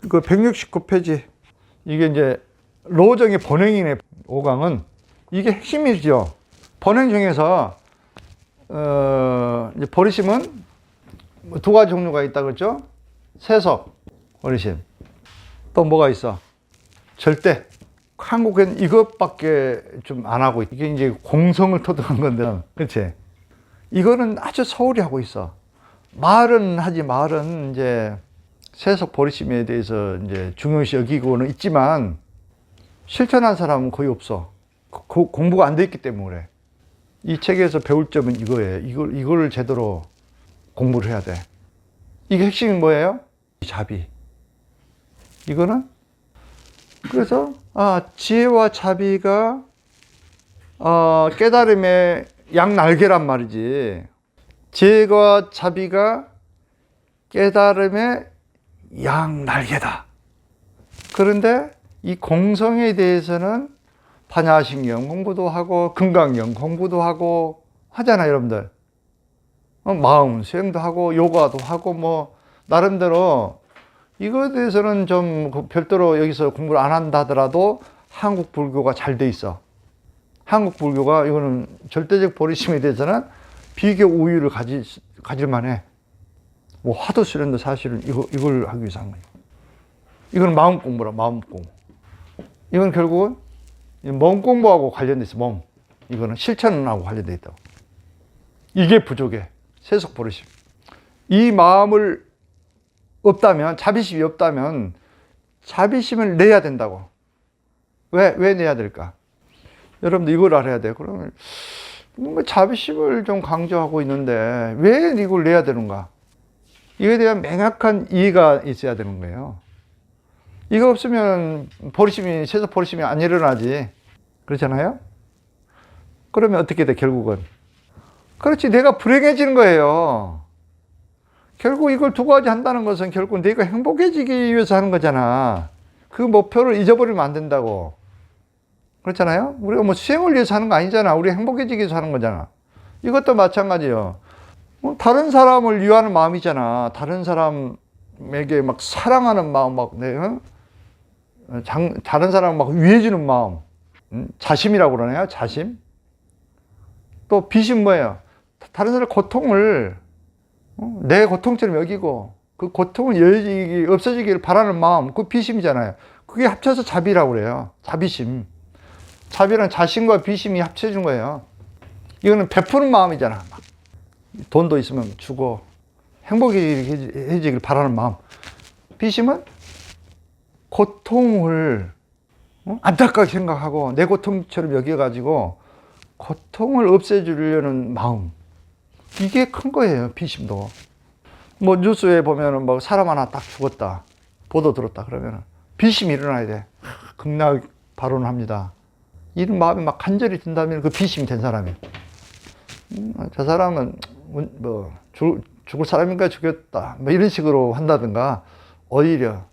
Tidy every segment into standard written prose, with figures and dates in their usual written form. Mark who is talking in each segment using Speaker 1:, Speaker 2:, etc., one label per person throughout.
Speaker 1: 그 169페이지. 이게 이제 로정의 번행이네. 5강은 이게 핵심이죠. 번행 중에서 이제 버리심은 두 가지 종류가 있다 그랬죠. 세속 버리심. 또 뭐가 있어? 절대. 한국엔 이것밖에 좀 안 하고, 이게 이제 공성을 토득한 건데, 그렇지? 이거는 아주 소홀히 하고 있어. 말은 하지, 말은 이제 세속 버리심에 대해서 이제 중요시 여기고는 있지만, 실천한 사람은 거의 없어. 공부가 안 돼 있기 때문에 그래. 이 책에서 배울 점은 이거예요. 이걸 제대로 공부를 해야 돼. 이게 핵심이 뭐예요? 자비. 이거는 그래서 지혜와 자비가 깨달음의 양날개란 말이지. 지혜와 자비가 깨달음의 양날개다. 그런데 이 공성에 대해서는 반야신경 공부도 하고 금강경 공부도 하고 하잖아요, 여러분들. 마음 수행도 하고 요가도 하고 뭐 나름대로 이거에 대해서는 좀 별도로 여기서 공부를 안 한다 하더라도 한국 불교가 잘 돼 있어. 한국 불교가 이거는 절대적 버리심에 대해서는 비교 우위를 가질 만해. 뭐 화두 수련도 사실은 이걸 하기 위해서 한 거예요. 이건 마음 공부라, 마음 공부. 이건 결국은 몸 공부하고 관련돼 있어, 몸. 이거는 실천하고 관련돼 있다고. 이게 부족해. 세속 버리심. 이 마음을 없다면, 자비심이 없다면 자비심을 내야 된다고. 왜 내야 될까? 여러분들 이걸 알아야 돼요. 그러면 뭔가 자비심을 좀 강조하고 있는데 왜 이걸 내야 되는가? 이거에 대한 명확한 이해가 있어야 되는 거예요. 이거 없으면 버리심이, 세속 버리심이 안 일어나지. 그렇잖아요? 그러면 어떻게 돼, 결국은? 그렇지, 내가 불행해지는 거예요. 결국 이걸 두 가지 한다는 것은 결국 내가 행복해지기 위해서 하는 거잖아. 그 목표를 잊어버리면 안 된다고. 그렇잖아요? 우리가 뭐 수행을 위해서 하는 거 아니잖아. 우리 행복해지기 위해서 하는 거잖아. 이것도 마찬가지예요. 다른 사람을 위하는 마음이잖아. 다른 사람에게 막 사랑하는 마음, 다른 사람을 막 위해주는 마음. 자심이라고 그러네요. 자심. 또 비심 뭐예요? 다른 사람의 고통을 내 고통처럼 여기고 그 고통을 없어지기를 바라는 마음, 그 비심이잖아요. 그게 합쳐서 자비라고 그래요. 자비심. 자비는 자심과 비심이 합쳐진 거예요. 이거는 베푸는 마음이잖아. 막 돈도 있으면 주고 행복해지길 바라는 마음. 비심은 고통을 안타깝게 생각하고 내 고통처럼 여겨가지고 고통을 없애주려는 마음. 이게 큰 거예요, 비심도. 뭐 뉴스에 보면은 뭐 사람 하나 딱 죽었다, 보도 들었다 그러면은 비심이 일어나야 돼. 극락 발언합니다. 이런 마음이 막 간절히 든다면 그 비심이 된 사람이. 저 사람은 뭐 죽을 사람인가 죽였다, 뭐 이런 식으로 한다든가, 오히려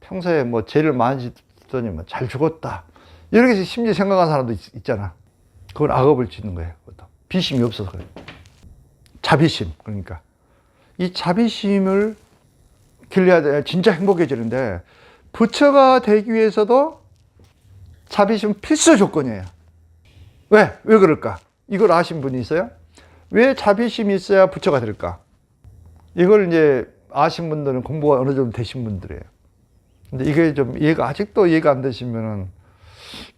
Speaker 1: 평소에 뭐 죄를 많이 짓더니 뭐 잘 죽었다, 이렇게 심지어 생각하는 사람도 있잖아. 그건 악업을 짓는 거예요. 그것도. 비심이 없어서 그래요. 자비심. 그러니까 이 자비심을 길러야 돼. 진짜 행복해지는데, 부처가 되기 위해서도 자비심은 필수 조건이에요. 왜 그럴까? 이걸 아신 분이 있어요? 왜 자비심이 있어야 부처가 될까? 이걸 이제 아신 분들은 공부가 어느 정도 되신 분들이에요. 근데 이게 좀 아직도 이해가 안 되시면은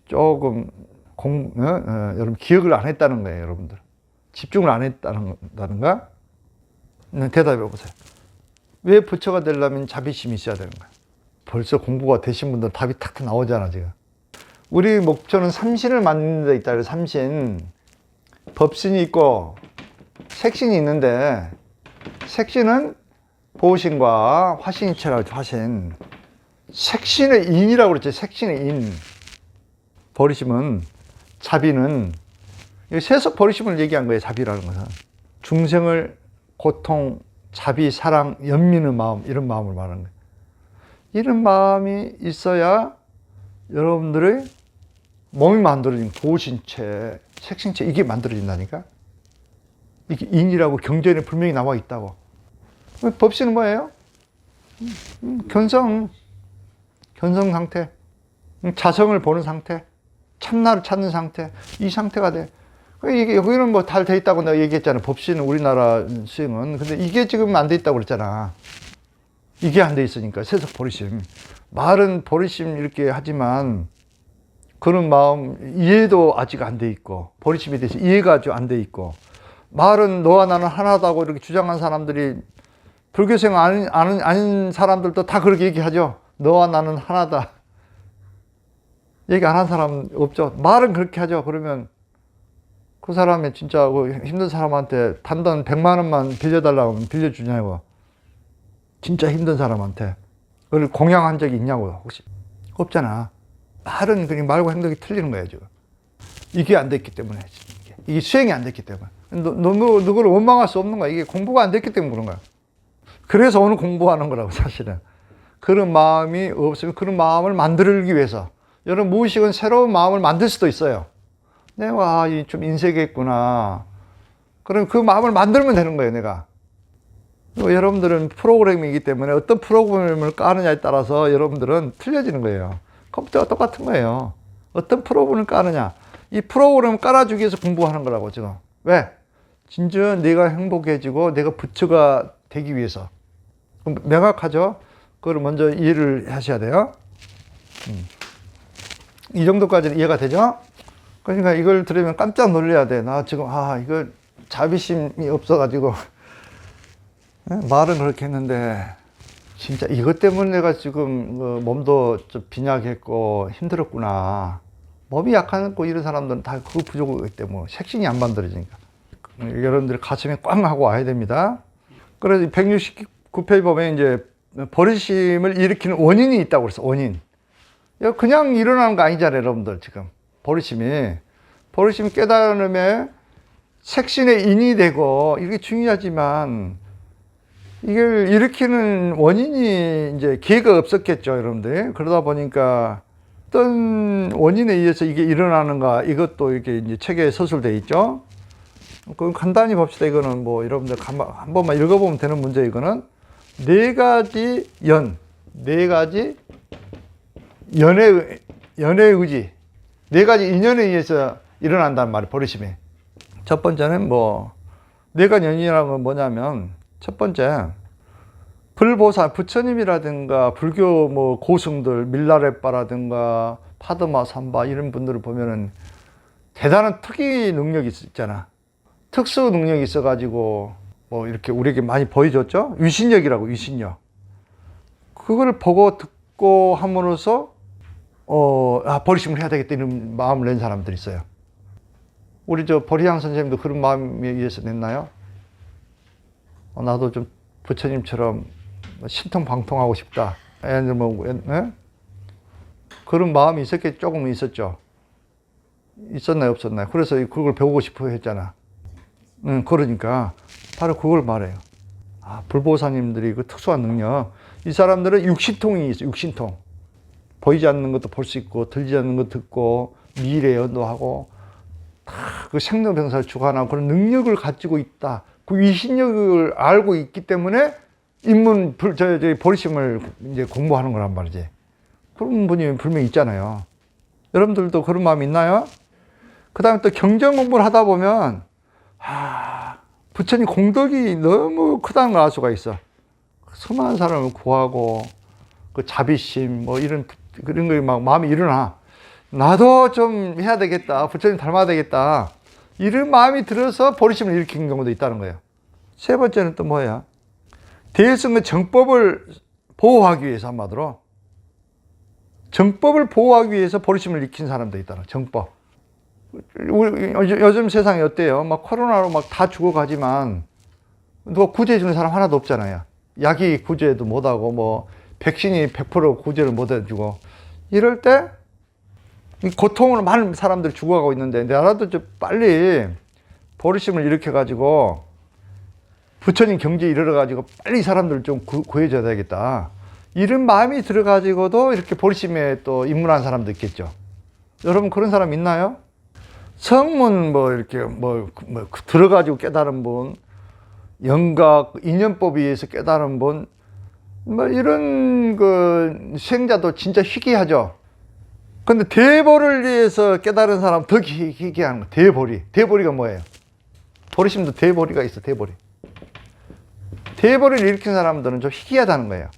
Speaker 1: 조금 여러분 기억을 안 했다는 거예요, 여러분들. 집중을 안 했다는가? 대답해 보세요. 왜 부처가 되려면 자비심이 있어야 되는 거야? 벌써 공부가 되신 분들 답이 탁 나오잖아, 지금. 우리 목표는 삼신을 만드는 데 있다 그래요. 삼신. 법신이 있고 색신이 있는데, 색신은 보신과 화신이처럼 화신. 색신의 인이라고 그랬죠. 색신의 인. 버리심은, 자비는 세속 버리심을 얘기한 거예요. 자비라는 것은 중생을 고통, 자비, 사랑, 연민의 마음, 이런 마음을 말하는 거예요. 이런 마음이 있어야 여러분들의 몸이 만들어진 보신체, 색신체, 이게 만들어진다니까. 이게 인이라고 경전에 분명히 나와 있다고. 법신은 뭐예요? 견성. 견성 상태, 자성을 보는 상태, 참나를 찾는 상태, 이 상태가 돼. 이게 여기는 뭐 잘 돼 있다고 내가 얘기했잖아. 법시는 우리나라 수행은. 근데 이게 지금 안 돼 있다고 그랬잖아. 이게 안 돼 있으니까 세속 보리심. 말은 보리심 이렇게 하지만 그런 마음 이해도 아직 안 돼 있고, 보리심에 대해서 이해가 아직 안 돼 있고, 말은 너와 나는 하나다고 이렇게 주장한 사람들이, 불교생 아닌 사람들도 다 그렇게 얘기하죠. 너와 나는 하나다. 얘기 안 한 사람 없죠. 말은 그렇게 하죠. 그러면 그 사람이 진짜 힘든 사람한테 단돈 100만 원만 빌려달라고 하면 빌려주냐고. 진짜 힘든 사람한테. 그걸 공양한 적이 있냐고, 혹시. 없잖아. 말은 그냥 말과 행동이 틀리는 거예요, 지금. 이게 안 됐기 때문에. 이게 수행이 안 됐기 때문에. 누구를 원망할 수 없는 거야. 이게 공부가 안 됐기 때문에 그런 거야. 그래서 오늘 공부하는 거라고, 사실은. 그런 마음이 없으면 그런 마음을 만들기 위해서. 여러분, 무의식은 새로운 마음을 만들 수도 있어요. 내가 좀 인색했구나. 그럼 그 마음을 만들면 되는 거예요, 내가. 여러분들은 프로그램이기 때문에 어떤 프로그램을 까느냐에 따라서 여러분들은 틀려지는 거예요. 컴퓨터가 똑같은 거예요. 어떤 프로그램을 까느냐. 이 프로그램을 깔아주기 위해서 공부하는 거라고, 지금. 왜? 진짜 내가 행복해지고 내가 부처가 되기 위해서. 그럼 명확하죠? 그걸 먼저 이해를 하셔야 돼요. 이 정도까지는 이해가 되죠? 그러니까 이걸 들으면 깜짝 놀라야 돼. 나 지금, 이거 자비심이 없어가지고. 말은 그렇게 했는데, 진짜 이것 때문에 내가 지금 몸도 좀 빈약했고 힘들었구나. 몸이 약하고 이런 사람들은 다 그 부족이기 때문에 색신이 안 만들어지니까. 여러분들 가슴에 꽝 하고 와야 됩니다. 그래서 169페이지 보면 이제 버리심을 일으키는 원인이 있다고 그랬어, 원인. 그냥 일어나는 거 아니잖아요, 여러분들, 지금. 버리심이 깨달음에 색신의 인이 되고, 이게 중요하지만, 이걸 일으키는 원인이 이제 기회가 없었겠죠, 여러분들. 그러다 보니까 어떤 원인에 의해서 이게 일어나는가, 이것도 이렇게 이제 책에 서술되어 있죠. 그럼 간단히 봅시다. 이거는 뭐 여러분들 한 번만 읽어보면 되는 문제. 이거는 네 가지 연의 의지, 네 가지 인연에 의해서 일어난단 말이에요, 버리심이. 첫 번째는 네 가지 연이라는 건 뭐냐면, 첫 번째, 불보살, 부처님이라든가 불교 고승들, 밀라레빠라든가 파드마 삼바 이런 분들을 보면은 대단한 특이 능력이 있잖아. 특수 능력이 있어가지고 이렇게 우리에게 많이 보여줬죠. 위신력이라고, 위신력. 그걸 보고 듣고 함으로써 버리심을 해야 되겠다 이런 마음을 낸 사람들이 있어요. 우리 보리향 선생님도 그런 마음에 의해서 냈나요? 나도 좀 부처님처럼 신통방통하고 싶다. 그런 마음이 있었겠죠. 조금 있었죠. 있었나요, 없었나요? 그래서 그걸 배우고 싶어 했잖아. 그러니까 바로 그걸 말해요. 불보사님들이 그 특수한 능력. 이 사람들은 육신통이 있어요. 육신통. 보이지 않는 것도 볼 수 있고, 들리지 않는 것도 듣고, 미래 연도하고, 다 그 생로병사를 주관하고 그런 능력을 가지고 있다. 그 위신력을 알고 있기 때문에 보리심을 이제 공부하는 거란 말이지. 그런 분이 분명히 있잖아요. 여러분들도 그런 마음 있나요? 그 다음에 또 경전 공부를 하다 보면, 부처님 공덕이 너무 크다는 걸 알 수가 있어. 수많은 사람을 구하고, 그 자비심, 그런 거 막 마음이 일어나. 나도 좀 해야 되겠다. 부처님 닮아야 되겠다. 이런 마음이 들어서 버리심을 일으키는 경우도 있다는 거예요. 세 번째는 또 뭐야? 대승의 정법을 보호하기 위해서, 한마디로. 정법을 보호하기 위해서 버리심을 일으킨 사람도 있다는 거예요. 정법. 요즘 세상이 어때요? 코로나로 다 죽어가지만, 누가 구제해주는 사람 하나도 없잖아요. 약이 구제도 못하고, 백신이 100% 구제를 못해주고. 이럴 때, 고통으로 많은 사람들이 죽어가고 있는데, 나라도 좀 빨리 버리심을 일으켜가지고, 부처님 경지에 이르러가지고 빨리 사람들을 좀 구해줘야 되겠다. 이런 마음이 들어가지고도 이렇게 버리심에 또 입문한 사람도 있겠죠. 여러분 그런 사람 있나요? 성문 이렇게 들어가지고 깨달은 분, 영각, 인연법에 의해서 깨달은 분, 뭐 이런 그 수행자도 진짜 희귀하죠. 근데 대보를 위해서 깨달은 사람 더 희귀한 거. 대보리. 대보리가 뭐예요? 보리심도 대보리가 있어. 대보리. 대보리를 일으킨 사람들은 좀 희귀하다는 거예요.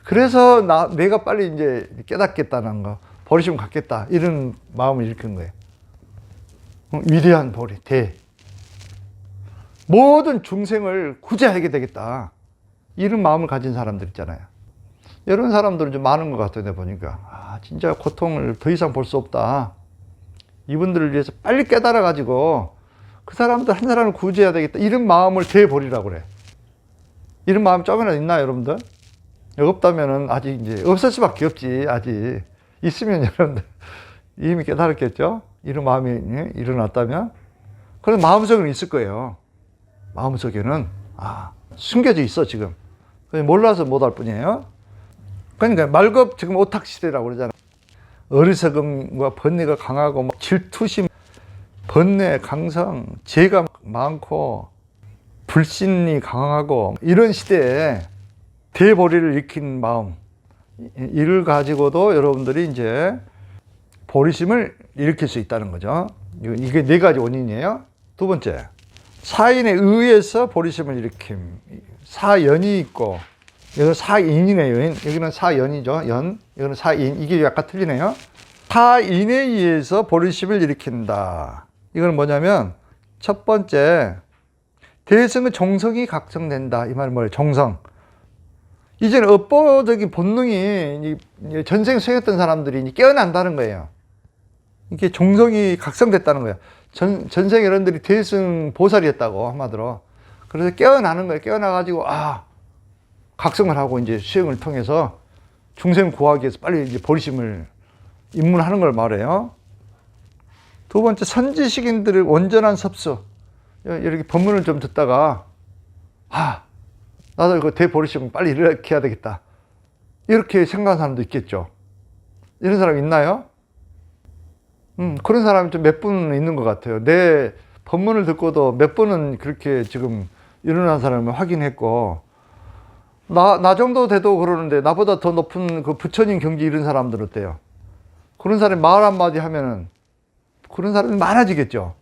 Speaker 1: 그래서 내가 빨리 이제 깨닫겠다는 거, 보리심 갖겠다 이런 마음을 일으킨 거예요. 위대한 보리, 모든 중생을 구제하게 되겠다 이런 마음을 가진 사람들 있잖아요. 이런 사람들은 좀 많은 것 같아요. 내가 보니까 진짜 고통을 더 이상 볼 수 없다. 이분들을 위해서 빨리 깨달아 가지고 그 사람들 한 사람을 구제해야 되겠다 이런 마음을 대보리라고 그래. 이런 마음 조금이라도 있나요, 여러분들? 없다면은 아직 이제 없을 수밖에 없지. 아직 있으면 여러분들 이미 깨달았겠죠. 이런 마음이 일어났다면, 그런 마음속에는 있을 거예요. 마음속에는 숨겨져 있어 지금. 몰라서 못할 뿐이에요. 그러니까 말급 지금 오탁 시대라고 그러잖아. 어리석음과 번뇌가 강하고 질투심, 번뇌, 강성, 죄가 많고 불신이 강하고 이런 시대에 대보리를 일으킨 마음, 이를 가지고도 여러분들이 이제 보리심을 일으킬 수 있다는 거죠. 이게 네 가지 원인이에요. 두 번째, 사인에 의해서 보리심을 일으킴. 사연이 있고, 여기는 사인이네요. 여기는 사연이죠. 연, 이거는 사인. 이게 약간 틀리네요. 사인에 의해서 보리심을 일으킨다. 이건 뭐냐면, 첫 번째, 대승의 정성이 각성된다. 이 말은 뭐예요? 정성. 이제는 업보적인 본능이 전생 수행했던 사람들이 깨어난다는 거예요. 이게 정성이 각성됐다는 거예요. 전생 여러분들이 대승 보살이었다고, 한마디로. 그래서 깨어나는 거예요. 깨어나가지고, 각성을 하고 이제 수행을 통해서 중생 구하기 위해서 빨리 이제 보리심을 입문하는 걸 말해요. 두 번째, 선지식인들의 온전한 섭수. 이렇게 법문을 좀 듣다가, 나도 이거 대보리심 빨리 이렇게 해야 되겠다. 이렇게 생각하는 사람도 있겠죠. 이런 사람 있나요? 그런 사람이 좀 몇 분 있는 것 같아요. 내 법문을 듣고도 몇 번은 그렇게 지금 일어난 사람을 확인했고, 나 정도 돼도 그러는데 나보다 더 높은 그 부처님 경지 이런 사람들 어때요? 그런 사람이 말 한마디 하면은 그런 사람이 많아지겠죠.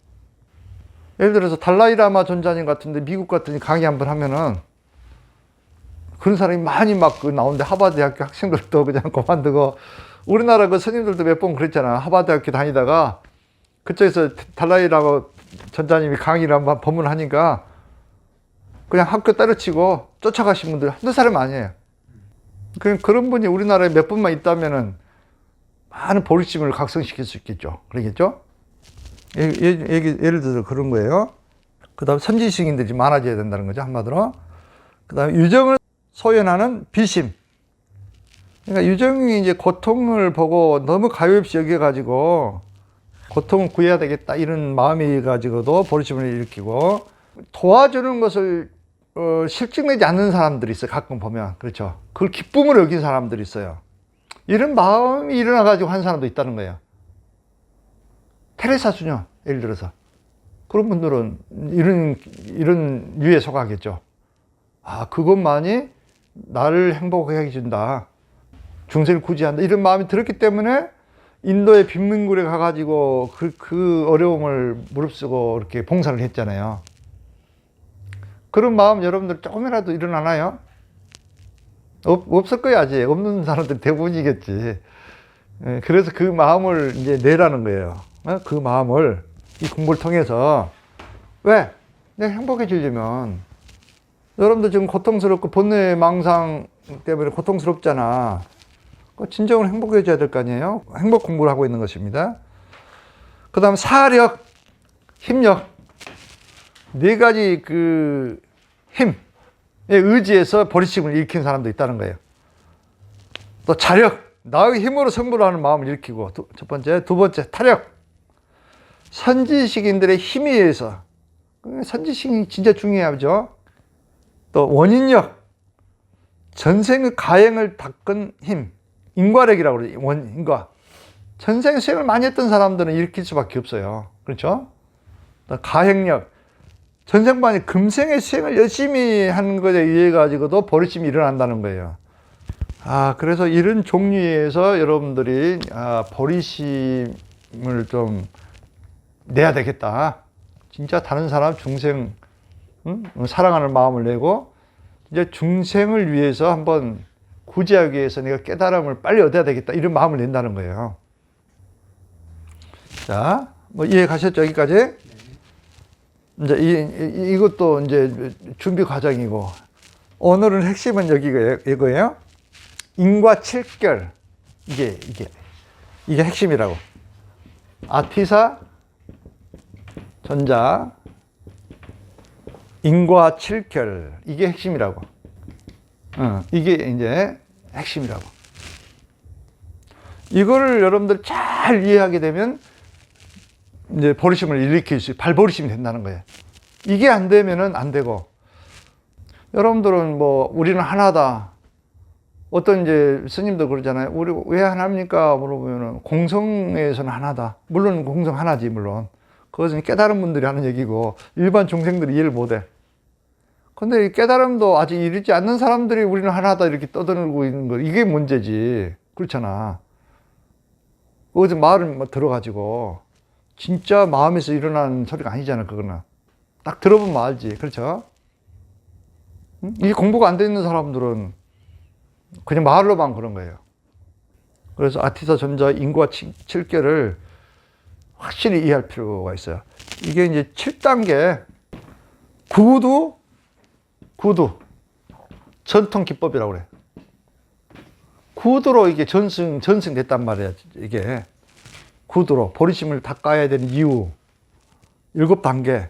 Speaker 1: 예를 들어서 달라이라마 전자님 같은데 미국 같은 강의 한번 하면은 그런 사람이 많이 막 나오는데 하버드 대학교 학생들도 그냥 그만두고, 우리나라 그 스님들도 몇 번 그랬잖아. 하버드 대학교 다니다가 그쪽에서 달라이라마 전자님이 강의를 한번 법문을 하니까 그냥 학교 때려치고 쫓아가신 분들 한두 사람 아니에요. 그런 분이 우리나라에 몇 분만 있다면은 많은 보리심을 각성시킬 수 있겠죠. 그러겠죠? 예를 들어서 그런 거예요. 그 다음 선지식인들이 많아져야 된다는 거죠. 한마디로. 그 다음에 유정을 소연하는 비심. 그러니까 유정이 이제 고통을 보고 너무 가엾이 여겨가지고 고통을 구해야 되겠다 이런 마음이 가지고도 보리심을 일으키고, 도와주는 것을 실증내지 않는 사람들이 있어요. 가끔 보면. 그렇죠. 그걸 기쁨으로 여긴 사람들이 있어요. 이런 마음이 일어나가지고 한 사람도 있다는 거예요. 테레사 수녀, 예를 들어서. 그런 분들은 이런 유에 속하겠죠. 그것만이 나를 행복하게 해준다. 중생을 구제한다. 이런 마음이 들었기 때문에 인도의 빈민굴에 가가지고 그 어려움을 무릅쓰고 이렇게 봉사를 했잖아요. 그런 마음 여러분들 조금이라도 일어나나요? 없을 거야, 아직. 없는 사람들 대부분이겠지. 그래서 그 마음을 이제 내라는 거예요. 그 마음을 이 공부를 통해서. 왜? 내가 행복해지려면, 여러분들 지금 고통스럽고 본뇌 망상 때문에 고통스럽잖아. 진정으로 행복해져야 될 거 아니에요? 행복 공부를 하고 있는 것입니다. 그 다음 사력, 힘력. 네 가지 그 힘에 의지해서 보리심을 일으킨 사람도 있다는 거예요. 또 자력, 나의 힘으로 승부를 하는 마음을 일으키고, 첫 번째. 두 번째, 타력. 선지식인들의 힘에 의해서. 선지식이 진짜 중요하죠. 또 원인력. 전생의 가행을 닦은 힘. 인과력이라고 그러죠. 인과. 전생 수행을 많이 했던 사람들은 일으킬 수밖에 없어요. 그렇죠? 또 가행력. 전생반이 금생의 수행을 열심히 하는 것에 의해 가지고도 버리심이 일어난다는 거예요. 그래서 이런 종류에서 여러분들이 버리심을 좀 내야 되겠다. 진짜 다른 사람 중생 사랑하는 마음을 내고 이제 중생을 위해서 한번 구제하기 위해서 내가 깨달음을 빨리 얻어야 되겠다. 이런 마음을 낸다는 거예요. 자, 뭐 이해 가셨죠? 여기까지? 이제 이것도 이제 준비 과정이고, 오늘은 핵심은 이거예요. 인과 칠결. 이게 핵심이라고. 아티사, 전자, 인과 칠결. 이게 핵심이라고. 이게 이제 핵심이라고. 이거를 여러분들 잘 이해하게 되면 이제 버리심을 일으킬 수, 발버리심이 된다는 거예요. 이게 안 되면은 안 되고, 여러분들은 뭐 우리는 하나다. 어떤 이제 스님도 그러잖아요. 우리 왜 하나입니까? 물어보면은 공성에서는 하나다. 물론 공성 하나지, 물론. 그것은 깨달은 분들이 하는 얘기고 일반 중생들이 이해를 못해. 근데 이 깨달음도 아직 이르지 않는 사람들이 우리는 하나다 이렇게 떠들고 있는 거, 이게 문제지. 그렇잖아. 어디서 말을 들어가지고 진짜 마음에서 일어나는 소리가 아니잖아, 그거는. 딱 들어보면 알지. 그렇죠? 이 공부가 안 돼 있는 사람들은 그냥 말로만 그런 거예요. 그래서 아티사 전자 인과 칠결을 확실히 이해할 필요가 있어요. 이게 이제 7단계 구두 전통 기법이라고 그래. 구두로 이게 전승됐단 말이야. 이게 구두로 버리심을 닦아야 되는 이유 7단계.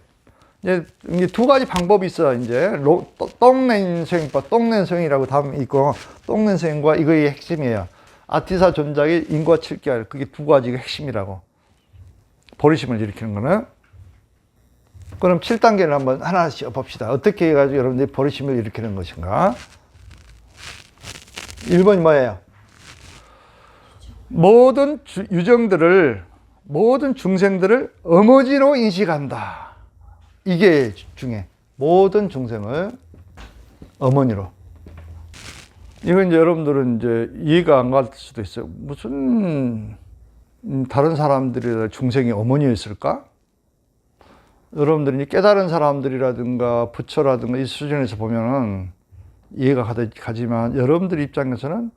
Speaker 1: 이제 두 가지 방법이 있어. 이제 똥낸수행법, 똥낸수행이라고 다음 있고, 똥낸수행과 이거의 핵심이에요. 아티사 전작의 인과 칠결, 그게 두 가지가 핵심이라고. 버리심을 일으키는 거는. 그럼 7단계를 한번 하나씩 봅시다. 어떻게 해가지고 여러분들이 버리심을 일으키는 것인가? 1번이 뭐예요? 모든 유정들을, 모든 중생들을 어머니로 인식한다. 이게 중요해. 모든 중생을 어머니로. 이건 이제 여러분들은 이제 이해가 안 갈 수도 있어요. 무슨 다른 사람들이 중생이 어머니였을까? 여러분들이 깨달은 사람들이라든가 부처라든가 이 수준에서 보면은 이해가 가지만 여러분들 입장에서는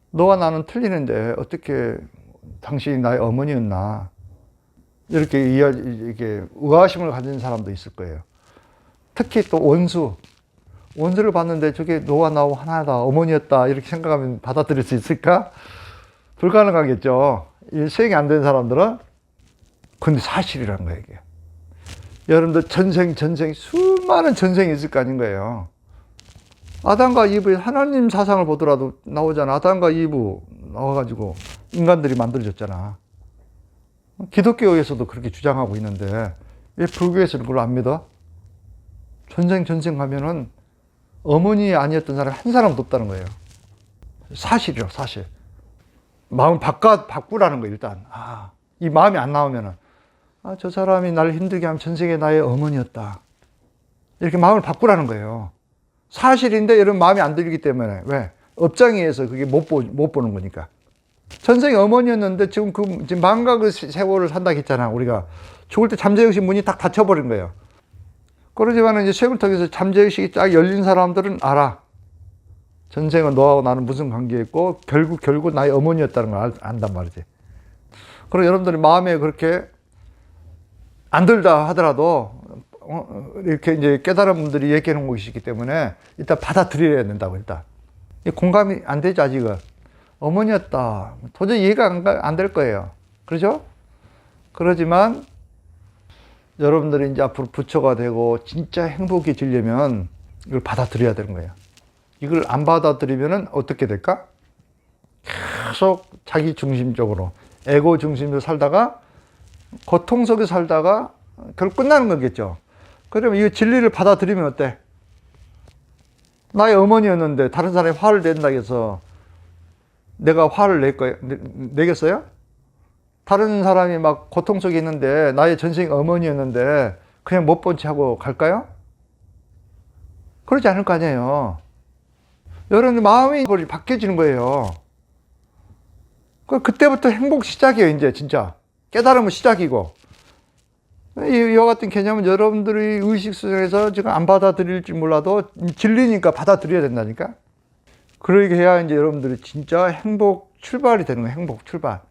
Speaker 1: 너와 나는 틀리는데 어떻게 당신이 나의 어머니였나? 이렇게 의아심을 가진 사람도 있을 거예요. 특히 또 원수를 봤는데 저게 너와 나와 하나다, 어머니였다, 이렇게 생각하면 받아들일 수 있을까? 불가능하겠죠. 수행이 안 된 사람들은. 근데 사실이라는 거예요, 이게. 여러분들 전생 수많은 전생이 있을 거 아닌 거예요. 아담과 이브의 하나님 사상을 보더라도 나오잖아. 아담과 이브 나와가지고 인간들이 만들어졌잖아. 기독교에서도 그렇게 주장하고 있는데 왜 불교에서는 그걸 안 믿어? 전생 가면은 어머니 아니었던 사람이 한 사람도 없다는 거예요. 사실이요, 사실. 마음 바꾸라는 거예요, 일단. 이 마음이 안 나오면은. 저 사람이 나를 힘들게 하면 전생에 나의 어머니였다. 이렇게 마음을 바꾸라는 거예요. 사실인데 이런 마음이 안 들기 때문에. 왜? 업장에서 그게 못 보는 거니까. 전생에 어머니였는데 지금 지금 망각의 세월을 산다고 했잖아, 우리가. 죽을 때 잠재의식 문이 딱 닫혀버린 거예요. 그러지만 이제 수행을 통해서 잠재의식이 딱 열린 사람들은 알아. 전생은 너하고 나는 무슨 관계였고, 결국 나의 어머니였다는 걸 안단 말이지. 그리고 여러분들이 마음에 그렇게 안 들다 하더라도, 이렇게 이제 깨달은 분들이 얘기해 놓은 것이기 때문에 일단 받아들여야 된다고, 일단. 공감이 안 되죠, 아직은. 어머니였다. 도저히 이해가 안 될 거예요. 그렇죠? 그러지만 여러분들이 이제 앞으로 부처가 되고 진짜 행복해지려면 이걸 받아들여야 되는 거예요. 이걸 안 받아들이면 어떻게 될까? 계속 자기 중심적으로, 에고 중심으로 살다가 고통 속에 살다가 결국 끝나는 거겠죠. 그러면 이 진리를 받아들이면 어때? 나의 어머니였는데 다른 사람이 화를 낸다고 해서 내가 화를 내겠어요? 다른 사람이 막 고통 속에 있는데 나의 전생 어머니였는데 그냥 못 본 채 하고 갈까요? 그러지 않을 거 아니에요. 여러분들 마음이 바뀌어지는 거예요. 그때부터 행복 시작이에요. 이제 진짜 깨달음은 시작이고, 이와 같은 개념은 여러분들이 의식 수준에서 지금 안 받아들일지 몰라도 진리니까 받아들여야 된다니까. 그러게 해야 이제 여러분들이 진짜 행복 출발이 되는 거예요. 행복 출발.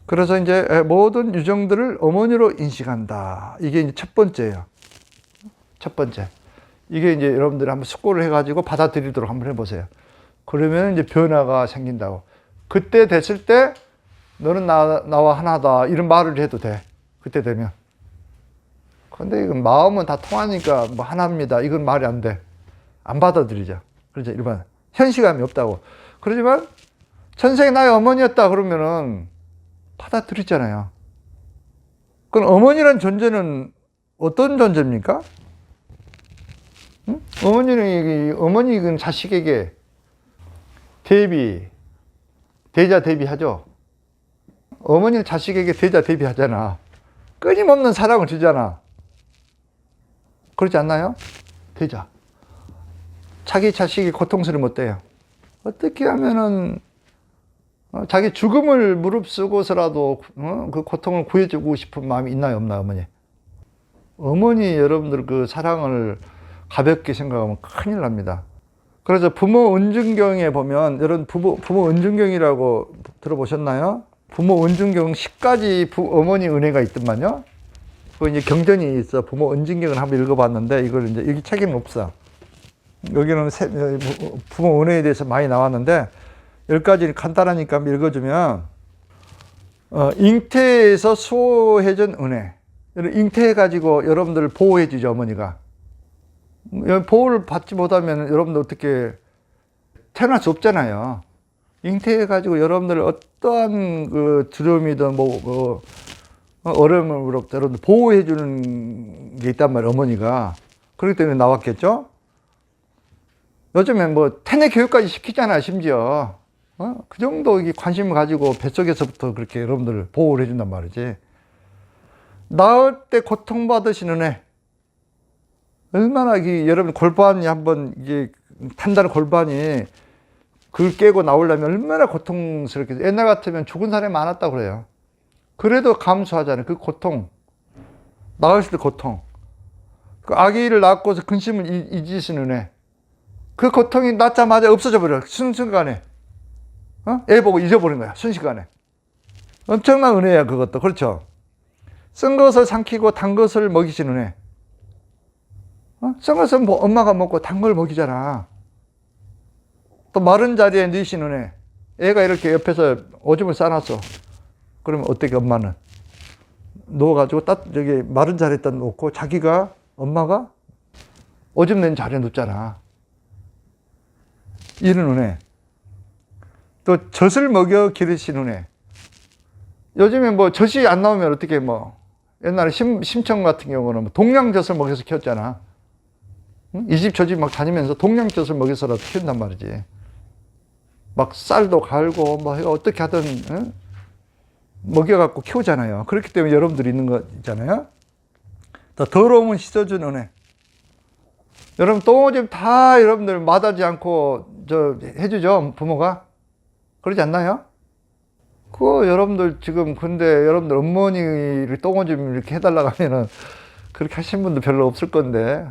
Speaker 1: 그래서 이제 모든 유정들을 어머니로 인식한다. 이게 이제 첫 번째예요. 첫 번째. 이게 이제 여러분들이 한번 숙고를 해가지고 받아들이도록 한번 해보세요. 그러면 이제 변화가 생긴다고. 그때 됐을 때 너는 나와 하나다 이런 말을 해도 돼. 그때 되면. 근데 이건 마음은 다 통하니까 뭐 하나입니다. 이건 말이 안 돼. 안 받아들이죠. 그렇죠. 일반 현시감이 없다고. 그러지만 전생에 나의 어머니였다 그러면은 받아들이잖아요. 그럼 어머니란 존재는 어떤 존재입니까? 응? 어머니는 자식에게 대자 대비하죠. 어머니는 자식에게 대자 대비하잖아. 끊임없는 사랑을 주잖아. 그렇지 않나요? 대자. 자기 자식이 고통스러우면 어때요? 어떻게 하면은 자기 죽음을 무릅쓰고서라도 그 고통을 구해주고 싶은 마음이 있나요, 없나요, 어머니? 어머니 여러분들 그 사랑을 가볍게 생각하면 큰일 납니다. 그래서 부모 은준경에 보면, 여러분 부모 은준경이라고 들어보셨나요? 부모 은준경 10가지 어머니 은혜가 있더만요. 그 이제 경전이 있어. 부모 은준경을 한번 읽어봤는데, 이걸 이제 여기 책에는 없어. 여기는 부모 은혜에 대해서 많이 나왔는데, 10가지는 간단하니까 한번 읽어주면, 잉태에서 수호해준 은혜. 잉태해가지고 여러분들을 보호해주죠, 어머니가. 보호를 받지 못하면 여러분들 어떻게 태어날 수 없잖아요. 잉태해가지고 여러분들 어떠한 그 두려움이든 어려움으로부터 여러분들 보호해주는 게 있단 말이에요, 어머니가. 그렇기 때문에 나왔겠죠? 요즘에 뭐 태내 교육까지 시키잖아요, 심지어. 그 정도 관심을 가지고 뱃속에서부터 그렇게 여러분들을 보호를 해준단 말이지. 낳을 때 고통받으시는 애. 얼마나 여러분 골반이 한번 이게 탄다는 골반이 그걸 깨고 나오려면 얼마나 고통스럽게. 옛날 같으면 죽은 사람이 많았다고 그래요. 그래도 감수하잖아요. 그 고통. 낳았을 때 고통. 그 아기를 낳고서 근심을 잊으시는 애. 그 고통이 낳자마자 없어져 버려요. 순식간에. 애 보고 잊어버린 거야. 순식간에. 엄청난 은혜야, 그것도. 그렇죠? 쓴 것을 삼키고 단 것을 먹이시는 애. 쓴 것은 엄마가 먹고 단 걸 먹이잖아. 또 마른 자리에 누이시는 애. 애가 이렇게 옆에서 오줌을 싸놨어. 그러면 어떻게 엄마는? 누워가지고 저기 마른 자리에다 놓고 자기가, 엄마가 오줌 낸 자리에 눕잖아. 이런 은혜. 또 젖을 먹여 기르시는 애. 요즘에 뭐 젖이 안 나오면 어떻게 옛날에 심청 같은 경우는 동양젖을 먹여서 키웠잖아. 이 집 저 집 막 다니면서 동양젖을 먹여서라도 키운단 말이지. 막 쌀도 갈고 어떻게 하든 먹여갖고 키우잖아요. 그렇기 때문에 여러분들이 있는 거 있잖아요. 더 더러움은 씻어주는 애. 여러분 똥오줌 다 여러분들 마다지 않고 해주죠, 부모가. 그러지 않나요? 그거 여러분들 지금 근데 여러분들 어머니를 똥오줌 이렇게 해달라고 하면은 그렇게 하신 분도 별로 없을 건데.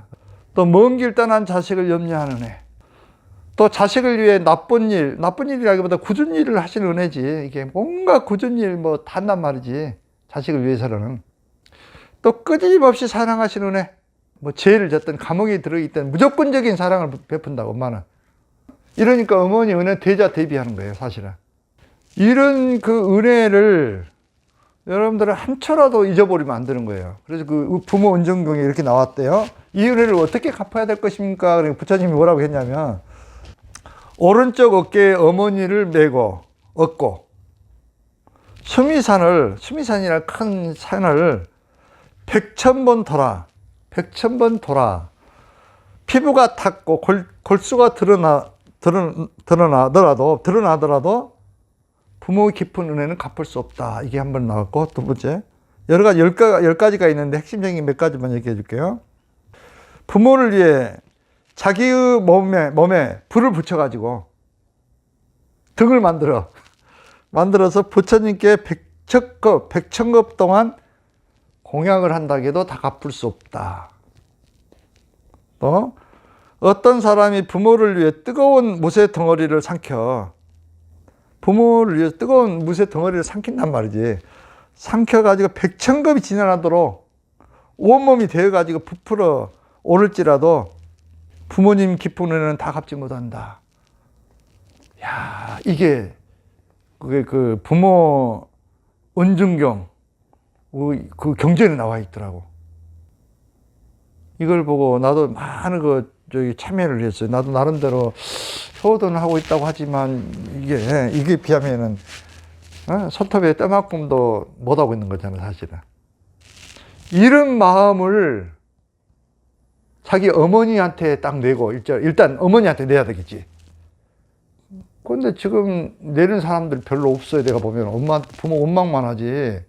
Speaker 1: 또 먼 길 떠난 자식을 염려하는 애. 또 자식을 위해 나쁜 일이라기보다 굳은 일을 하시는 은혜지. 이게 뭔가 굳은 일 다 한단 말이지. 자식을 위해서는. 또 끊임없이 사랑하시는 은혜. 죄를 졌든 감옥에 들어있든 무조건적인 사랑을 베푼다고, 엄마는. 이러니까 어머니 은혜 대자 대비하는 거예요, 사실은. 이런 그 은혜를 여러분들은 한 초라도 잊어버리면 안 되는 거예요. 그래서 그 부모 은정경에 이렇게 나왔대요. 이 은혜를 어떻게 갚아야 될 것입니까? 그러니까 부처님이 뭐라고 했냐면, 오른쪽 어깨에 어머니를 메고 얻고, 수미산이라 큰 산을 100,000번 돌아. 피부가 탔고 골수가 드러나더라도 부모의 깊은 은혜는 갚을 수 없다. 이게 한 번 나왔고, 두 번째, 여러 가지, 열 가지가 있는데 핵심적인 몇 가지만 얘기해 줄게요. 부모를 위해 자기의 몸에 불을 붙여가지고 등을 만들어서 부처님께 백천급 동안 공양을 한다고 해도 다 갚을 수 없다. 또 어떤 사람이 부모를 위해 뜨거운 무쇠 덩어리를 부모를 위해 뜨거운 무쇠 덩어리를 삼킨단 말이지. 삼켜가지고 백천급이 지나가도록 온몸이 되어가지고 부풀어 오를지라도 부모님 깊은 은혜는 다 갚지 못한다. 야, 그게 그 부모 은중경 그 경전에 나와 있더라고. 이걸 보고 나도 많은 참여를 했어요. 나도 나름대로 효도는 하고 있다고 하지만 이게 비하면은 손톱에 때만큼도 못하고 있는 거잖아, 사실은. 이런 마음을 자기 어머니한테 딱 내고, 일단 어머니한테 내야 되겠지. 근데 지금 내는 사람들 별로 없어요. 내가 보면 부모 원망만 하지.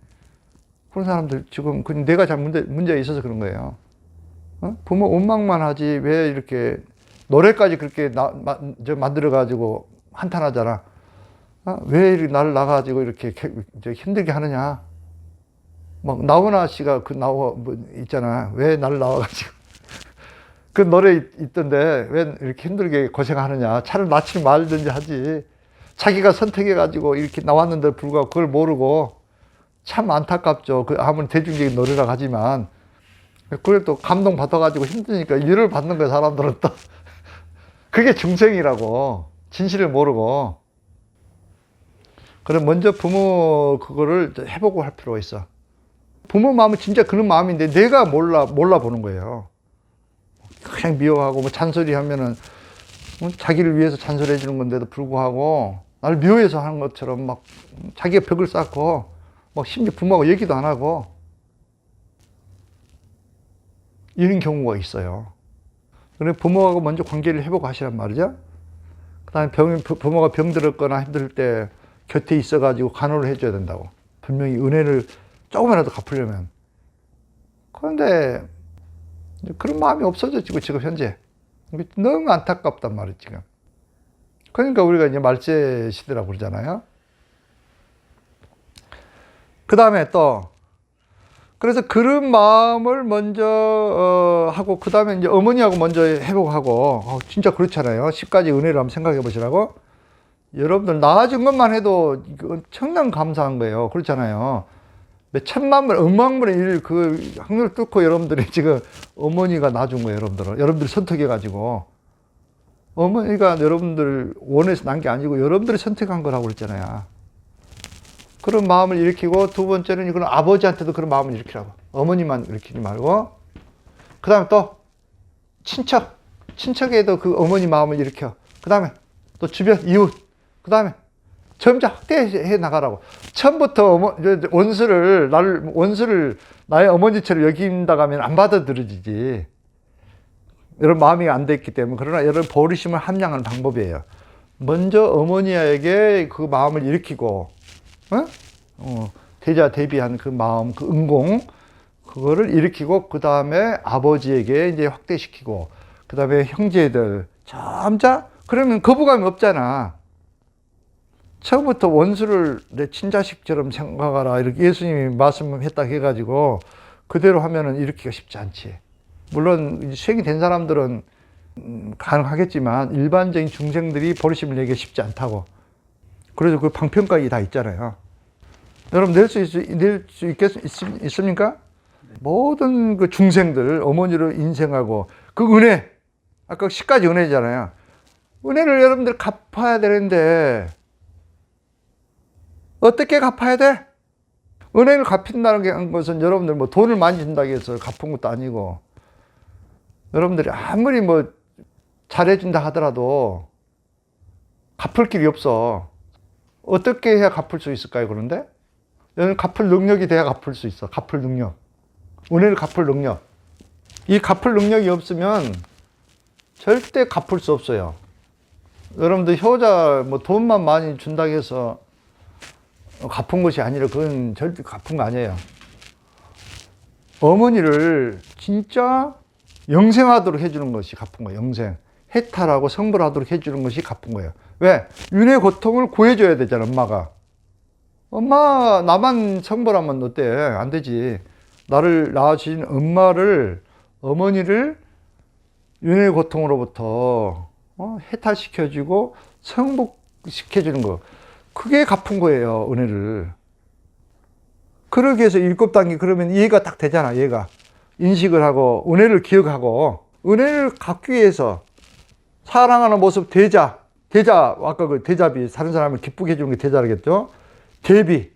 Speaker 1: 그런 사람들 지금 내가 잘 문제가 있어서 그런 거예요. 부모 원망만 하지 왜 이렇게 노래까지 그렇게 만들어가지고 한탄하잖아. 왜 이렇게 나를 나가지고 이렇게 힘들게 하느냐. 막 나훈아 씨가 있잖아. 왜 나를 나와가지고 그 노래 있던데 왜 이렇게 힘들게 고생하느냐. 차를 낳지 말든지 하지. 자기가 선택해가지고 이렇게 나왔는데 불구하고 그걸 모르고 참 안타깝죠. 아무리 대중적인 노래라고 하지만 그걸 또 감동 받아가지고 힘드니까 일을 받는 거야, 사람들은 또. 그게 중생이라고. 진실을 모르고. 그럼 먼저 부모 그거를 해보고 할 필요가 있어. 부모 마음은 진짜 그런 마음인데 내가 몰라 보는 거예요. 그냥 미워하고 잔소리 하면은 자기를 위해서 잔소리 해주는 건데도 불구하고 나를 미워해서 하는 것처럼 막 자기가 벽을 쌓고 심지어 부모하고 얘기도 안 하고 이런 경우가 있어요. 그래 부모하고 먼저 관계를 해보고 하시란 말이죠. 그 다음에 부모가 병들었거나 힘들 때 곁에 있어가지고 간호를 해줘야 된다고. 분명히 은혜를 조금이라도 갚으려면. 그런데 그런 마음이 없어졌지, 지금 현재. 너무 안타깝단 말이에요, 지금. 그러니까 우리가 이제 말세 시대라고 그러잖아요. 그 다음에 또, 그래서 그런 마음을 먼저 하고, 그 다음에 이제 어머니하고 먼저 회복하고, 진짜 그렇잖아요. 10가지 은혜를 한번 생각해 보시라고. 여러분들 낳아준 것만 해도 엄청난 감사한 거예요. 그렇잖아요. 몇 천만 번, 억만 분의 일 그 확률을 뚫고 여러분들이 지금 어머니가 낳아준 거예요, 여러분들이 선택해가지고. 어머니가 여러분들 원해서 낳은 게 아니고 여러분들이 선택한 거라고 그랬잖아요. 그런 마음을 일으키고, 두 번째는 이거는 아버지한테도 그런 마음을 일으키라고. 어머니만 일으키지 말고. 그 다음에 또 친척에도 그 어머니 마음을 일으켜. 그 다음에 또 주변 이웃. 그 다음에 점차 확대해 나가라고. 처음부터 원수를 나의 어머니처럼 여긴다고 하면 안 받아들여지지. 여러분 마음이 안 됐기 때문에. 그러나 여러분 버리심을 함양하는 방법이에요. 먼저 어머니에게 그 마음을 일으키고, 대자 대비한 그 마음, 그 은공, 그거를 일으키고, 그 다음에 아버지에게 이제 확대시키고, 그 다음에 형제들, 점차, 그러면 거부감이 없잖아. 처음부터 원수를 내 친자식처럼 생각하라. 이렇게 예수님이 말씀했다 해가지고, 그대로 하면은 일으키기가 쉽지 않지. 물론, 수행이 된 사람들은 가능하겠지만, 일반적인 중생들이 버리심을 내기 쉽지 않다고. 그래서 그 방편까지 다 있잖아요. 여러분, 낼 수 있습니까? 모든 그 중생들, 어머니로 인생하고, 그 은혜, 아까 10가지 은혜잖아요. 은혜를 여러분들 갚아야 되는데, 어떻게 갚아야 돼? 은혜를 갚힌다는 것은 여러분들 돈을 많이 준다고 해서 갚은 것도 아니고, 여러분들이 아무리 잘해준다 하더라도 갚을 길이 없어. 어떻게 해야 갚을 수 있을까요, 그런데? 여러분 갚을 능력이 돼야 갚을 수 있어. 갚을 능력. 은혜를 갚을 능력. 이 갚을 능력이 없으면 절대 갚을 수 없어요. 여러분들 효자 돈만 많이 준다고 해서 갚은 것이 아니라 그건 절대 갚은 거 아니에요. 어머니를 진짜 영생하도록 해주는 것이 갚은 거예요. 영생. 해탈하고 성불하도록 해주는 것이 갚은 거예요. 왜? 윤회의 고통을 구해줘야 되잖아, 엄마가. 엄마, 나만 성불하면 어때? 안 되지. 나를 낳아주신 어머니를 윤회의 고통으로부터 해탈시켜주고 성복시켜주는 거. 그게 갚은 거예요, 은혜를. 그러기 위해서 7단계, 그러면 이해가 딱 되잖아, 이해가. 인식을 하고, 은혜를 기억하고, 은혜를 갚기 위해서 사랑하는 모습 대자, 아까 그 대자비, 다른 사람을 기쁘게 해주는 게 대자라겠죠? 대비,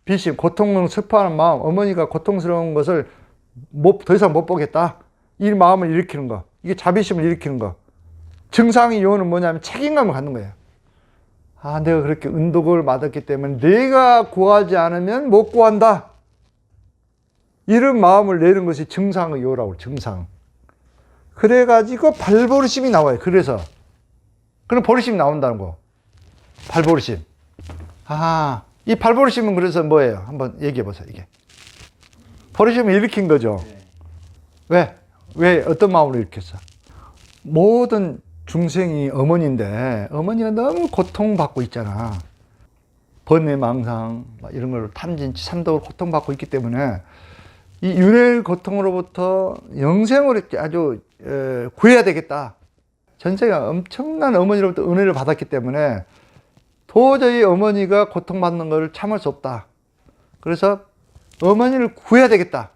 Speaker 1: 비심, 고통을 슬퍼하는 마음, 어머니가 고통스러운 것을 더 이상 못 보겠다. 이 마음을 일으키는 거. 이게 자비심을 일으키는 거. 증상의 요원은 뭐냐면 책임감을 갖는 거예요. 아, 내가 그렇게 은독을 맞았기 때문에 내가 구하지 않으면 못 구한다. 이런 마음을 내는 것이 증상의 요라고, 증상. 그래가지고 발버릇심이 나와요. 그래서. 그럼 버릇심이 나온다는 거. 발버릇심. 아, 이 발버릇심은 그래서 뭐예요? 한번 얘기해 보세요, 이게. 버릇심을 일으킨 거죠. 왜? 어떤 마음으로 일으켰어? 모든 중생이 어머니인데, 어머니가 너무 고통받고 있잖아. 번뇌망상, 이런 걸로 탐진치, 삼독으로 고통받고 있기 때문에, 이 윤회의 고통으로부터 영생을 아주 구해야 되겠다. 전세가 엄청난 어머니로부터 은혜를 받았기 때문에 도저히 어머니가 고통받는 것을 참을 수 없다. 그래서 어머니를 구해야 되겠다.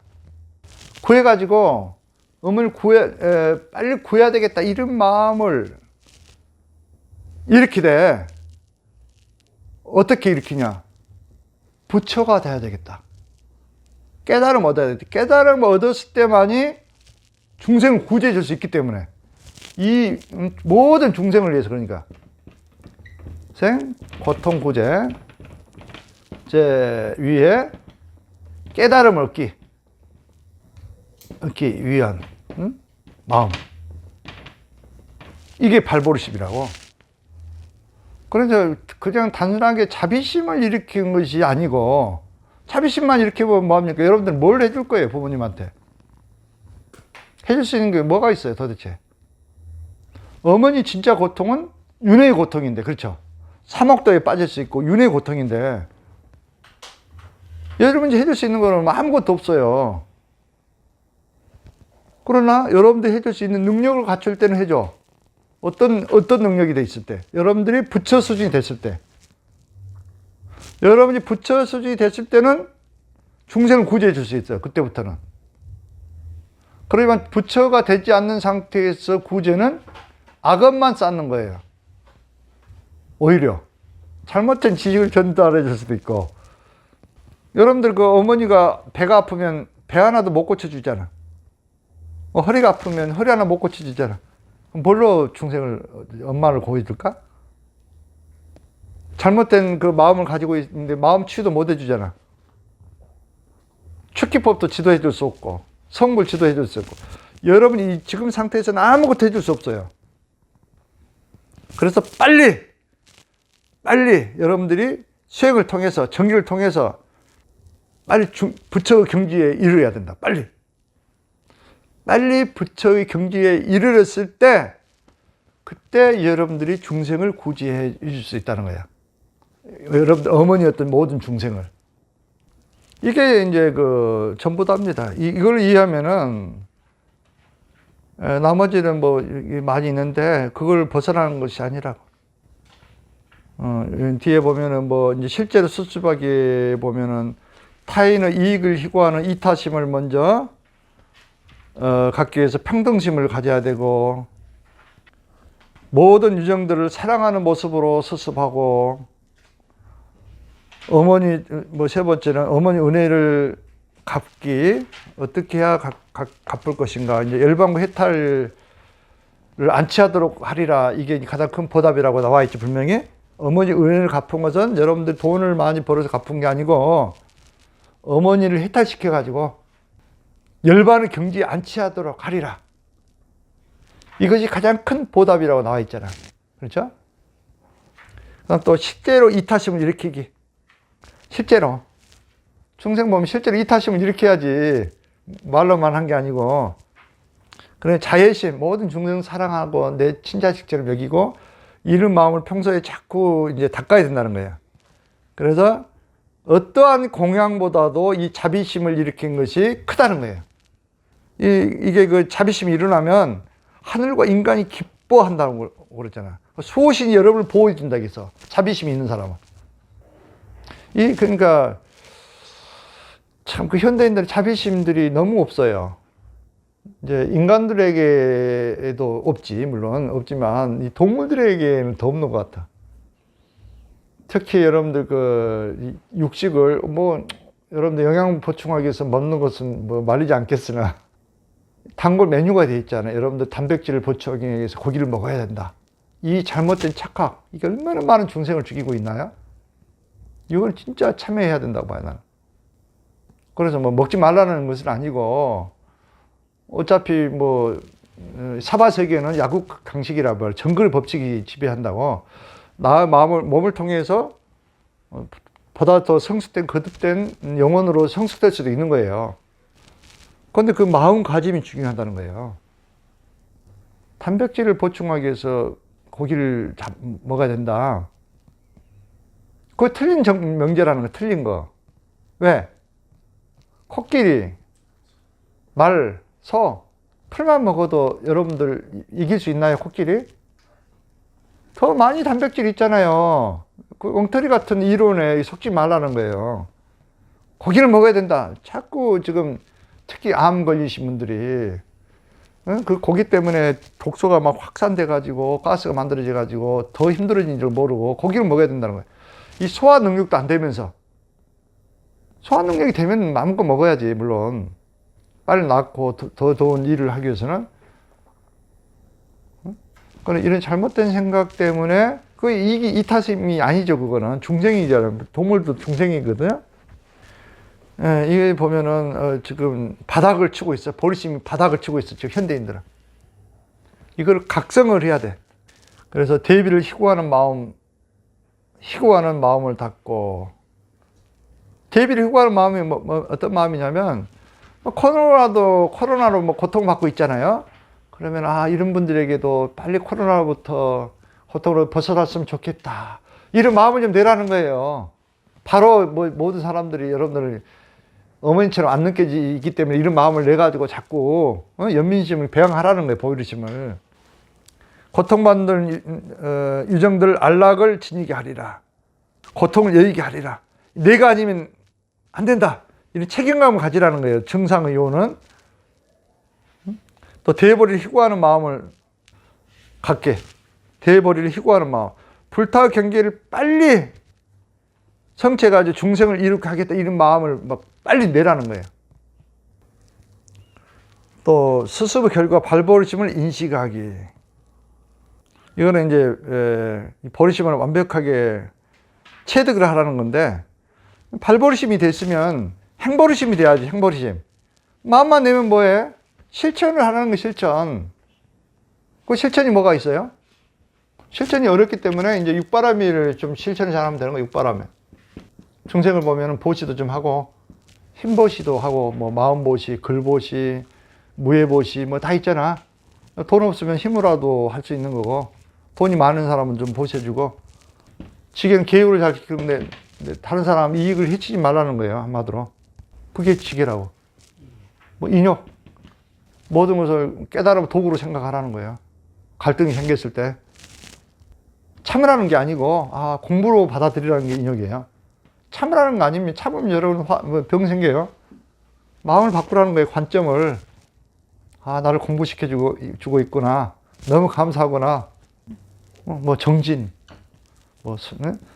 Speaker 1: 구해가지고 어머니를 빨리 구해야 되겠다. 이런 마음을 일으키되 어떻게 일으키냐? 부처가 돼야 되겠다. 깨달음을 얻어야 돼. 깨달음을 얻었을 때만이 중생을 구제해 줄 수 있기 때문에 이 모든 중생을 위해서 그러니까 고통 구제 제 위에 깨달음을 얻기 위한 마음 이게 발버릇심이라고. 그래서 그냥 단순하게 자비심을 일으키는 것이 아니고 자비심만 일으키면 뭐합니까? 여러분들 뭘 해줄 거예요? 부모님한테 해줄 수 있는 게 뭐가 있어요 도대체? 어머니 진짜 고통은 윤회의 고통인데, 그렇죠? 삼옥도에 빠질 수 있고 윤회의 고통인데 여러분이 해줄 수 있는 거는 아무것도 없어요. 그러나 여러분들이 해줄 수 있는 능력을 갖출 때는 해줘. 어떤 능력이 돼 있을 때? 여러분들이 부처 수준이 됐을 때. 여러분이 부처 수준이 됐을 때는 중생을 구제해 줄 수 있어요. 그때부터는. 그러지만 부처가 되지 않는 상태에서 구제는 악업만 쌓는 거예요. 오히려 잘못된 지식을 전달해 줄 수도 있고. 여러분들 그 어머니가 배가 아프면 배 하나도 못 고쳐주잖아. 허리가 아프면 허리 하나 못 고쳐주잖아. 그럼 뭘로 중생을, 엄마를 구해줄까? 잘못된 그 마음을 가지고 있는데 마음 치유도 못 해주잖아. 축기법도 지도해 줄 수 없고 성불 지도해 줄 수 없고 여러분이 지금 상태에서는 아무것도 해줄 수 없어요. 그래서 빨리 여러분들이 수행을 통해서 정기를 통해서 빨리 부처의 경지에 이르러야 된다. 빨리 부처의 경지에 이르렀을 때 그때 여러분들이 중생을 구제해 줄 수 있다는 거야. 여러분들 어머니였던 모든 중생을. 이게 이제 그 전부 다입니다. 이걸 이해하면은 나머지는 뭐 많이 있는데 그걸 벗어나는 것이 아니라고. 뒤에 보면은 뭐 이제 실제로 수습하기에 보면은 타인의 이익을 희구하는 이타심을 먼저 갖기 위해서 평등심을 가져야 되고 모든 유정들을 사랑하는 모습으로 수습하고 어머니 뭐 세 번째는 어머니 은혜를 갚기 어떻게 해야 갚을 것인가 이제 열반부 해탈을 안 취하도록 하리라 이게 가장 큰 보답이라고 나와 있지 분명히. 어머니 은혜를 갚은 것은 여러분들 돈을 많이 벌어서 갚은 게 아니고 어머니를 해탈시켜 가지고 열반의 경지에 안 취하도록 하리라. 이것이 가장 큰 보답이라고 나와 있잖아. 그렇죠? 그다음 또 실제로 이타심을 일으키기. 실제로 중생 보면 실제로 이타심을 일으켜야지 말로만 한 게 아니고, 그래 자애심, 모든 중생 사랑하고 내 친자식처럼 여기고 이런 마음을 평소에 자꾸 이제 닦아야 된다는 거예요. 그래서 어떠한 공양보다도 이 자비심을 일으킨 것이 크다는 거예요. 이게 그 자비심이 일어나면 하늘과 인간이 기뻐한다고 그랬잖아. 수호신이 여러분을 보호해준다 해서 자비심이 있는 사람은. 그러니까 참 그 현대인들의 자비심들이 너무 없어요. 이제 인간들에게도 없지, 물론 없지만 이 동물들에게는 더 없는 것 같아. 특히 여러분들 그 육식을 뭐 여러분들 영양 보충하기 위해서 먹는 것은 뭐 말리지 않겠으나 단골 메뉴가 돼 있잖아요. 여러분들 단백질을 보충하기 위해서 고기를 먹어야 된다. 이 잘못된 착각, 이게 얼마나 많은 중생을 죽이고 있나요? 이건 진짜 참여해야 된다고 봐요, 나는. 그래서 뭐 먹지 말라는 것은 아니고, 어차피 뭐 사바세계는 야국 강식이라고 정글 법칙이 지배한다고, 나의 몸을 통해서 보다 더 성숙된 거듭된 영혼으로 성숙될 수도 있는 거예요. 그런데 그 마음가짐이 중요하다는 거예요. 단백질을 보충하기 위해서 고기를 먹어야 된다. 그거 틀린 명제라는 거, 틀린 거. 왜? 코끼리, 말, 소, 풀만 먹어도 여러분들 이길 수 있나요, 코끼리? 더 많이 단백질 있잖아요. 그 엉터리 같은 이론에 속지 말라는 거예요. 고기를 먹어야 된다. 자꾸 지금 특히 암 걸리신 분들이 그 고기 때문에 독소가 막 확산돼 가지고 가스가 만들어져 가지고 더 힘들어진 줄 모르고 고기를 먹어야 된다는 거예요. 이 소화 능력도 안 되면서, 소화 능력이 되면 마음껏 먹어야지, 물론 빨리 낫고 더 좋은 일을 하기 위해서는. 그건 이런 잘못된 생각 때문에 이 탓이 아니죠. 그거는 중생이잖아요. 동물도 중생이거든요. 예, 이게 보면은 지금 바닥을 치고 있어. 보리심이 바닥을 치고 있어, 지금 현대인들은. 이걸 각성을 해야 돼. 그래서 대비를 희구하는 마음을 갖고, 대비를 희구하는 마음이 어떤 마음이냐면, 코로나로 뭐 고통받고 있잖아요. 그러면 이런 분들에게도 빨리 코로나로부터 고통으로 벗어났으면 좋겠다, 이런 마음을 좀 내라는 거예요. 바로 모든 사람들이 여러분들을 어머니처럼 안 느껴지기 때문에 이런 마음을 내가지고 자꾸 연민심을 배양하라는 거예요. 보이심을. 고통받는 유정들 안락을 지니게 하리라. 고통을 여의게 하리라. 내가 아니면 안 된다, 이런 책임감을 가지라는 거예요. 증상의요는. 또 대해버리를 희구하는 마음을 갖게. 대해버리를 희구하는 마음. 불타 경계를 빨리 성취해가지고 중생을 이룩게 하겠다, 이런 마음을 막 빨리 내라는 거예요. 또 스스로 결과 발버리심을 인식하기. 이거는 이제 버리심을 완벽하게 체득을 하라는 건데, 발버리심이 됐으면 행버리심이 돼야지. 행버리심. 마음만 내면 뭐해? 실천을 하라는 거, 실천. 그 실천이 뭐가 있어요? 실천이 어렵기 때문에 이제 육바라밀을 좀 실천을 잘하면 되는 거예요. 육바라밀. 중생을 보면 보시도 좀 하고, 힘보시도 하고, 뭐 마음보시, 글보시, 무예보시 뭐 다 있잖아. 돈 없으면 힘으로라도 할 수 있는 거고, 돈이 많은 사람은 좀 보셔주고, 지게는 계율을 잘 지키는데 다른 사람 이익을 해치지 말라는 거예요, 한마디로. 그게 지게라고. 뭐 인욕, 모든 것을 깨달으면 도구로 생각하라는 거예요. 갈등이 생겼을 때 참으라는 게 아니고 공부로 받아들이라는 게 인욕이에요. 참으라는 거 아니면, 참으면 여러분 병 생겨요. 마음을 바꾸라는 거예요. 관점을. 나를 공부시켜주고 있구나, 너무 감사하구나. 뭐 정진, 뭐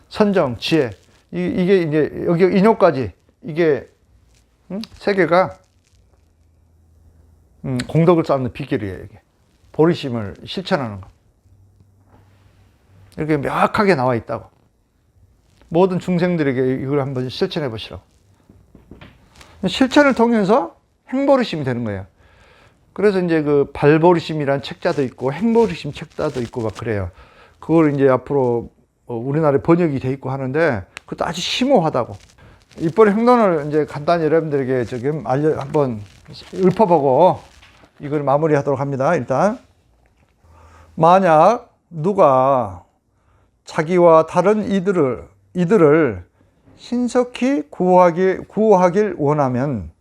Speaker 1: 선정, 지혜, 이게 이제 여기 인욕까지, 이게 세 개가 공덕을 쌓는 비결이에요. 이게 보리심을 실천하는 거. 이렇게 명확하게 나와 있다고. 모든 중생들에게 이걸 한번 실천해 보시라고. 실천을 통해서 행보리심이 되는 거예요. 그래서 이제 그 발보리심이라는 책자도 있고 행보리심 책자도 있고 막 그래요. 그걸 이제 앞으로 우리나라에 번역이 돼 있고 하는데, 그것도 아주 심오하다고. 입벌의 행론을 이제 간단히 여러분들에게 지금 한번 읊어보고 이걸 마무리하도록 합니다. 일단 만약 누가 자기와 다른 이들을 신속히 구하길 원하면,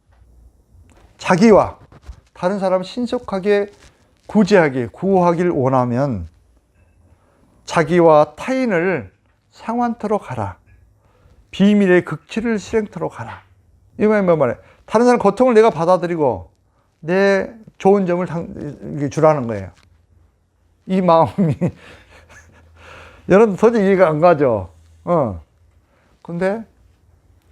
Speaker 1: 자기와 다른 사람을 신속하게 구하길 원하면 자기와 타인을 상환토록 하라. 비밀의 극치를 실행토록 하라. 이 말이 뭐 말이에요? 다른 사람 고통을 내가 받아들이고 내 좋은 점을 주라는 거예요. 이 마음이 여러분 도저히 이해가 안 가죠. 근데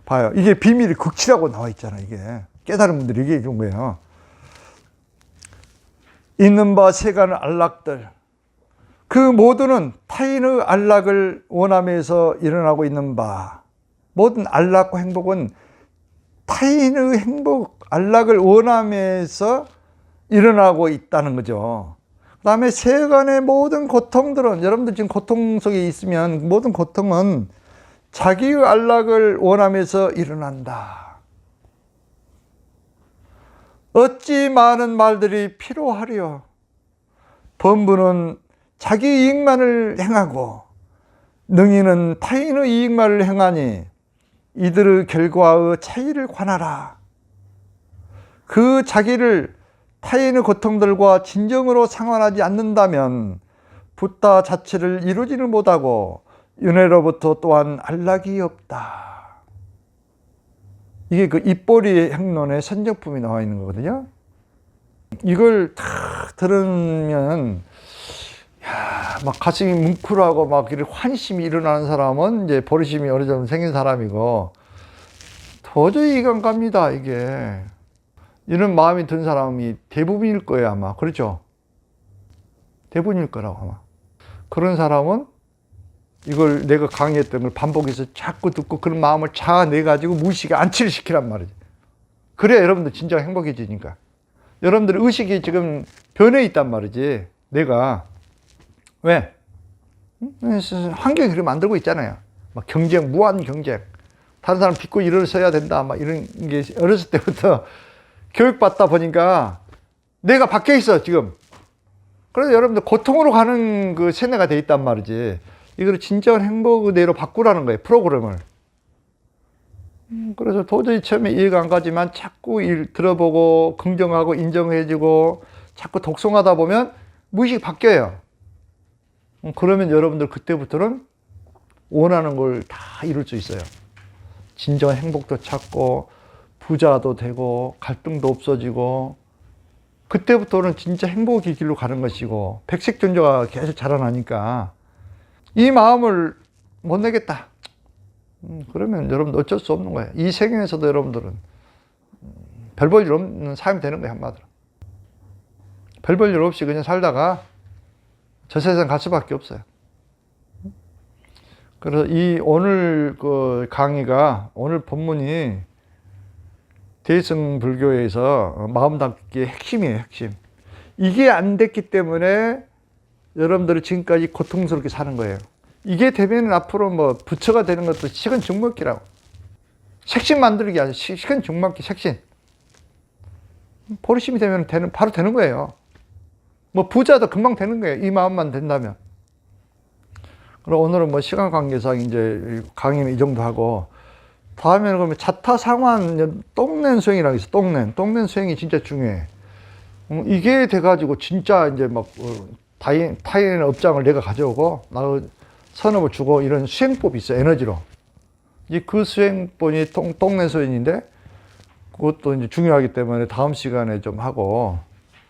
Speaker 1: 봐요. 이게 비밀의 극치라고 나와 있잖아. 이게 깨달은 분들이 얘기해 준 거예요. 있는 바 세간의 안락들, 그 모두는 타인의 안락을 원하면서 일어나고 있는 바, 모든 안락과 행복은 타인의 안락을 원하면서 일어나고 있다는 거죠. 그 다음에 세간의 모든 고통들은, 여러분들 지금 고통 속에 있으면 모든 고통은 자기의 안락을 원하면서 일어난다. 어찌 많은 말들이 필요하리요. 범부는 자기 이익만을 행하고 능히는 타인의 이익만을 행하니 이들의 결과의 차이를 관하라. 그 자기를 타인의 고통들과 진정으로 상환하지 않는다면 붓다 자체를 이루지를 못하고 은혜로부터 또한 안락이 없다. 이게 그 입벌이의 행론의 선정품이 나와 있는 거거든요. 이걸 딱 들으면 막 가슴이 뭉클하고 막 환심이 일어나는 사람은 이제 버리심이 어느 정도 생긴 사람이고, 도저히 이해가 안 갑니다. 이게 이런 마음이 든 사람이 대부분일 거예요, 아마. 그렇죠? 대부분일 거라고 아마. 그런 사람은 이걸 내가 강의했던 걸 반복해서 자꾸 듣고 그런 마음을 자아내가지고 무의식에 안치를 시키란 말이지. 그래야 여러분들 진짜 행복해지니까. 여러분들 의식이 지금 변해 있단 말이지. 내가 왜? 환경이 그렇게 만들고 있잖아요. 막 경쟁, 무한 경쟁. 다른 사람 빚고 일어서야 된다. 막 이런 게 어렸을 때부터 교육받다 보니까 내가 밖에 있어, 지금. 그래서 여러분들 고통으로 가는 그 세뇌가 돼 있단 말이지. 이걸 진정한 행복의대로 바꾸라는 거예요, 프로그램을. 그래서 도저히 처음에 이해가 안 가지만 자꾸 들어보고 긍정하고 인정해주고 자꾸 독송하다 보면 무의식이 바뀌어요. 그러면 여러분들 그때부터는 원하는 걸 다 이룰 수 있어요. 진정한 행복도 찾고 부자도 되고 갈등도 없어지고, 그때부터는 진짜 행복의 길로 가는 것이고, 백색존재가 계속 자라나니까 이 마음을 못 내겠다. 그러면 여러분들 어쩔 수 없는 거예요. 이 세계에서도 여러분들은 별 볼 일 없는 삶이 되는 거예요, 한마디로. 별 볼 일 없이 그냥 살다가 저 세상 갈 수밖에 없어요. 그래서 이 오늘 그 강의가, 오늘 본문이 대승 불교에서 마음 닫기의 핵심이에요, 핵심. 이게 안 됐기 때문에 여러분들이 지금까지 고통스럽게 사는 거예요. 이게 되면 앞으로 뭐 부처가 되는 것도 식은 죽 먹기라고. 색신 만들기 아니라 식은 죽 먹기, 색신. 보리심이 되면 바로 되는 거예요. 뭐 부자도 금방 되는 거예요, 이 마음만 된다면. 그럼 오늘은 뭐 시간 관계상 이제 강의는 이 정도 하고, 다음에는 그러면 자타상환 똥낸 수행이라고 있어. 똥낸 수행이 진짜 중요해. 이게 돼가지고 진짜 이제 막 타인의 업장을 내가 가져오고 나 선업을 주고 이런 수행법이 있어, 에너지로. 이제 그 수행법이 똥낸 수행인데 그것도 이제 중요하기 때문에 다음 시간에 좀 하고,